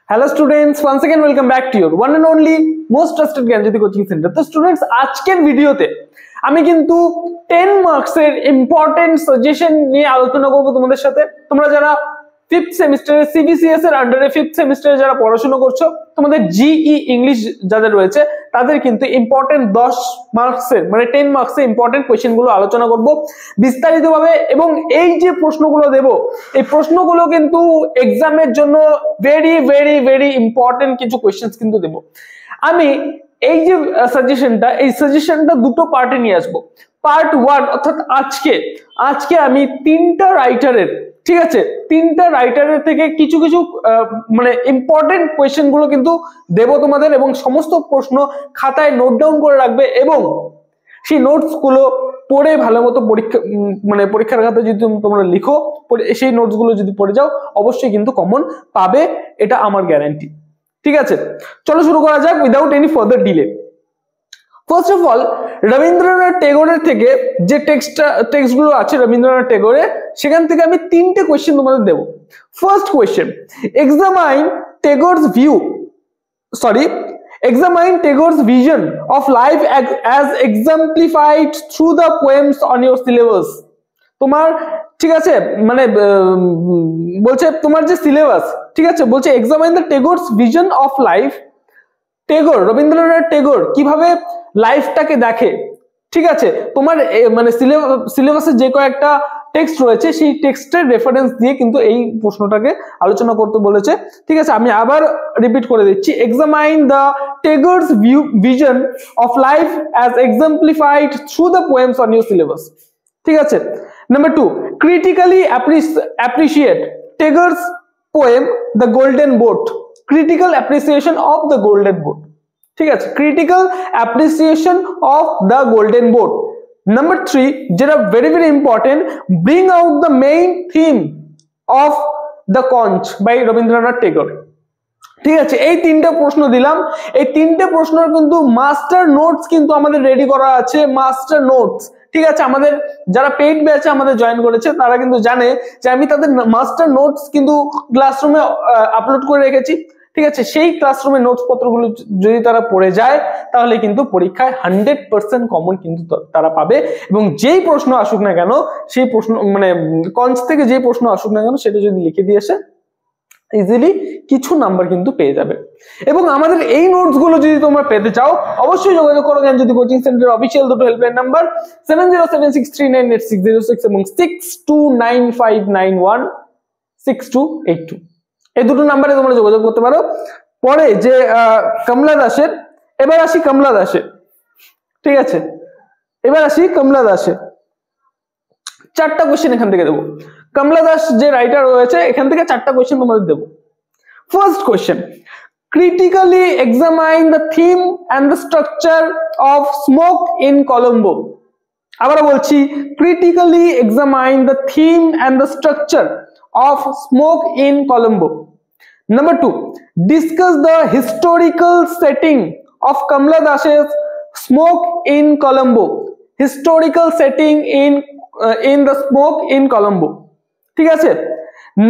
Hello students, once again welcome back to your one and only most trusted Gyanjyoti coaching centre. তো students, আজকের ভিডিওতে আমি কিন্তু 10 মার্কসের ইম্পর্টেন্ট সাজেশন নিয়ে আলোচনা করব তোমাদের সাথে। তোমরা যারা 5th সেমিস্টারে সিবিসিএস এর আন্ডারে 5th সেমিস্টারে যারা পড়াশোনা করছো, তোমাদের জিই ইংলিশ যাদের রয়েছে তাদের কিন্তু ইম্পর্টেন্ট 10 মার্কসের মানে 10 মার্কসের ইম্পর্টেন্ট কোশ্চেন গুলো আলোচনা করব বিস্তারিতভাবে। এবং এই যে প্রশ্নগুলো দেব, এই প্রশ্নগুলো কিন্তু এক্সামের জন্য ভেরি ভেরি ভেরি ইম্পর্টেন্ট কিছু কোশ্চেন্স কিন্তু দেব। আমি এই যে সাজেশনটা দুটো পার্টে নিয়ে আসবো। পার্ট 1 অর্থাৎ আজকে আমি তিনটা রাইটারের, ঠিক আছে, তিনটা রাইটারের থেকে কিছু কিছু মানে ইম্পর্টেন্ট কোয়েশ্চেন গুলো কিন্তু দেব তোমাদের, এবং সমস্ত প্রশ্ন খাতায় নোট ডাউন করে রাখবে এবং সেই নোটস গুলো পড়ে ভালো মতো পরীক্ষার খাতায় যদি তোমরা লিখো, সেই নোটস গুলো যদি পড়ে যাও, অবশ্যই কিন্তু কমন পাবে, এটা আমার গ্যারান্টি। ঠিক আছে, চলো শুরু করা যাক without any further delay. First of all, Rabindranath টেগোরের থেকে যে টেক্সটগুলো আছে রবীন্দ্রনাথ টেগোরের, সেখান থেকে আমি তিনটে কোয়েশ্চেন তোমাদের দেব। First question, examine Tagore's vision of life as exemplified through the poems on your syllabus। তোমার, ঠিক আছে, মানে বলছে তোমার যে সিলেবাস, ঠিক আছে, বলছে examine the Tagore's vision of life. Rabindranath Tagore কিভাবে লাইফটাকে দেখে, ঠিক আছে, তোমার মানে সিলেবাসে যে কয়েকটা টেক্সট রয়েছে সেই টেক্সটের রেফারেন্স দিয়ে কিন্তু এই প্রশ্নটাকে আলোচনা করতে বলেছে। ঠিক আছে, আমি আবার রিপিট করে দিচ্ছি, examine the Tagore's vision of life as exemplified through the poems on your syllabus. ঠিক আছে। Number 2, critically appreciate Tagore's poem the Golden Boat. Critical appreciation of the Golden Boat. ঠিক আছে, critical appreciation of the Golden Boat. Number 3, যেটা very very important, bring out the main theme of the Conch by Rabindranath Tagore. ঠিক আছে, এই তিনটে প্রশ্ন দিলাম। এই তিনটে প্রশ্নের কিন্তু মাস্টার নোটস কিন্তু আমাদের রেডি করা আছে, মাস্টার নোটস। ঠিক আছে, আমাদের যারা পেইড ব্যাচে আমাদের জয়েন করেছে তারা কিন্তু জানে যে আমি তাদের মাস্টার নোটস কিন্তু ক্লাসরুমে আপলোড করে রেখেছি। ঠিক আছে, সেই ক্লাসরুমে নোটস পত্রগুলো যদি তারা পড়ে যায়, তাহলে কিন্তু পরীক্ষায় 100% কমন কিন্তু তারা পাবে। এবং যেই প্রশ্ন আসুক না কেন, সেই প্রশ্ন মানে কঞ্চ থেকে যে প্রশ্ন আসুক না কেন, সেটা যদি লিখে দিয়ে আসে, ইজিলি কিছু নাম্বার কিন্তু পেয়ে যাবে। এবং আমাদের এই নোটস গুলো যদি তোমরা পেতে চাও, অবশ্যই যোগাযোগ করো জ্ঞানজ্যোতি কোচিং সেন্টার অফিসিয়াল দুটো হেল্পলাইন নাম্বার 7076398606 এবং 6295916282। এই দুটো নাম্বারে তোমরা যোগাযোগ করতে পারো। পরে যে কমলা দাসের, এবার আসি কমলা দাসের। ঠিক আছে, এবার আসি কমলা দাসের। 4টা কোশ্চেন এখান থেকে দেবো। কমলা দাস যে রাইটার রয়েছে, এখান থেকে 4টা কোশ্চেন তোমাদের দেবো। First question, critically examine the theme and the structure of smoke in Colombo. আবার বলছি, critically examine the theme and the structure of smoke in Colombo. Number 2, discuss the historical setting of Kamla Das's Smoke in Colombo. Historical setting in the Smoke in Colombo. ঠিক আছে।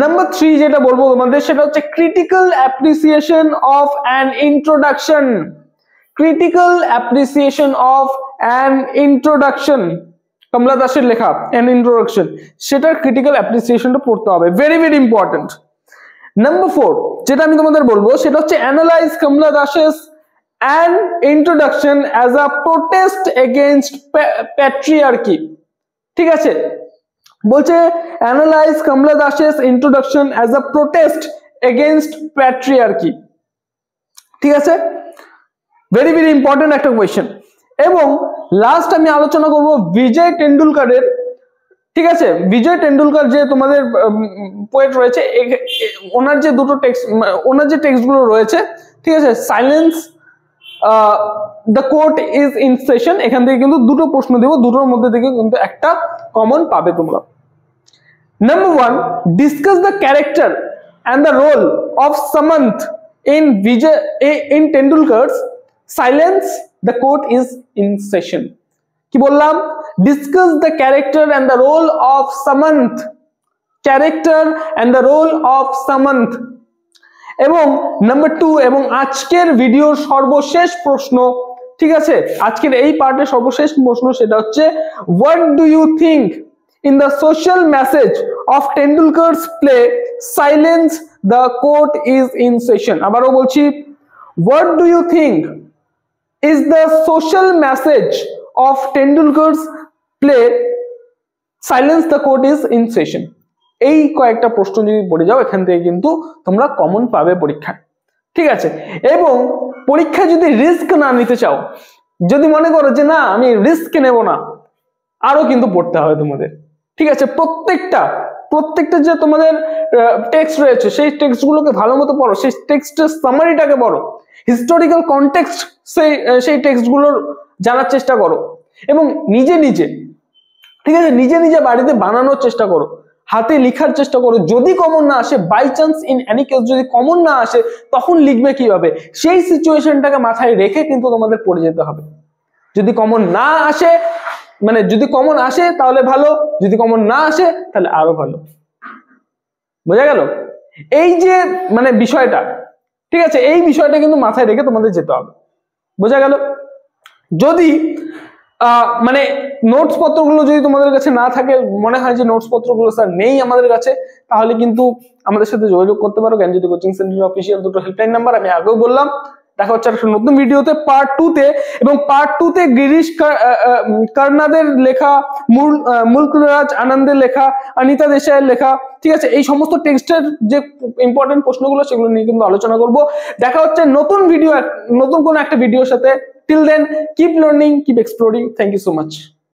Number 3 যেটা বলবো তোমাদের, সেটা হচ্ছে critical appreciation of an introduction. Critical appreciation of an introduction. কমলা দাসের লেখা an introduction, সেটার ক্রিটিক্যাল অ্যাপ্রিসিয়েশনটা পড়তে হবে, ভেরি ভেরি ইম্পর্টেন্ট। নাম্বার 4 যেটা আমি তোমাদের বলবো, সেটা হচ্ছে analyse Kamala Das's an introduction as a protest against patriarchy। ঠিক আছে, বলছে analyse Kamala Das's introduction as a protest against patriarchy। ঠিক আছে, ভেরি ভেরি ইম্পর্টেন্ট একটা কোয়েশ্চেন। এবং লাস্ট আমি আলোচনা করব বিজয় টেন্ডুলকারের। ঠিক আছে, বিজয় টেন্ডুলকার যে তোমাদের পোয়েট রয়েছে, ওনার যে দুটো টেক্সট, ওনার যে টেক্সটগুলো রয়েছে, ঠিক আছে, silence the Court is in session, এখান থেকে কিন্তু দুটো প্রশ্ন দেব, দুটোর মধ্যে থেকে কিন্তু একটা কমন পাবে তোমরা। Number 1, discuss the character and the role of Samanta in Tendulkar's Silence the Court is in Session। কি বললাম? Discuss the character and the role of Samant। Character and the role of Samant এবং number 2 এবং আজকের ভিডিওর সর্বশেষ প্রশ্ন, ঠিক আছে, আজকের এই পার্টের সর্বশেষ প্রশ্ন সেটা হচ্ছে what do you think in the social message of Tendulkar's play Silence the Court is in Session. আবারও বলছি, what do you think is the social message of Tendulkar's play Silence the Court is in Session. এই কয়েকটা প্রশ্ন যদি পড়ে যাও এখান থেকে কিন্তু তোমরা কমন পাবে পরীক্ষায়, ঠিক আছে। এবং পরীক্ষা যদি রিস্ক না নিতে চাও, যদি মনে করো যে না আমি রিস্ক নেব না, আরো কিন্তু পড়তে হবে তোমাদের, ঠিক আছে। প্রত্যেকটা যে তোমাদের টেক্সট রয়েছে সেই টেক্সটগুলোকে ভালো মতো পড়ো, সেই টেক্সটের সামারিটাকে পড়ো, হিস্টোরিক্যাল কনটেক্সট সেই টেক্সটগুলোর জানার চেষ্টা করো এবং নিজে নিজে, ঠিক আছে, নিজে নিজে বাড়িতে বানানোর চেষ্টা করো, হাতে লেখার চেষ্টা করো। যদি কমন না আসে, by chance in any case যদি কমন না আসে, তখন লিখবে কিভাবে সেই সিচুয়েশনটাকে মাথায় রেখে কিন্তু তোমাদের পড়ে যেতে হবে। যদি কমন না আসে, মানে যদি কমন আসে তাহলে ভালো, যদি কমন না আসে তাহলে আরো ভালো। বোঝা গেল? এই যে মানে বিষয়টা, ঠিক আছে, এই বিষয়টা কিন্তু মাথায় রেখে তোমাদের যেতে হবে। বোঝা গেল? যদি মানে নোটস পত্রগুলো যদি তোমাদের কাছে না থাকে, মনে হয় যে নোটস পত্রগুলো স্যার নেই আমাদের কাছে, তাহলে কিন্তু আমাদের সাথে যোগাযোগ করতে পারো। জ্ঞানজ্যোতি কোচিং সেন্টার অফিসিয়াল দুটো হেল্পলাইন নাম্বার আমি আগেও বললাম। দেখা হচ্ছে একটা নতুন ভিডিওতে পার্ট 2 তে, এবং পার্ট 2 তে গিরিশ কার্নাদের লেখা, মুলকরাজ আনন্দের লেখা, অনিতা দেশাইয়ের লেখা, ঠিক আছে, এই সমস্ত টেক্সটের যে ইম্পর্টেন্ট প্রশ্নগুলো সেগুলো নিয়ে কিন্তু আলোচনা করব। দেখা হচ্ছে নতুন কোন একটা ভিডিওর সাথে। Till then, keep learning, keep exploring. Thank you so much.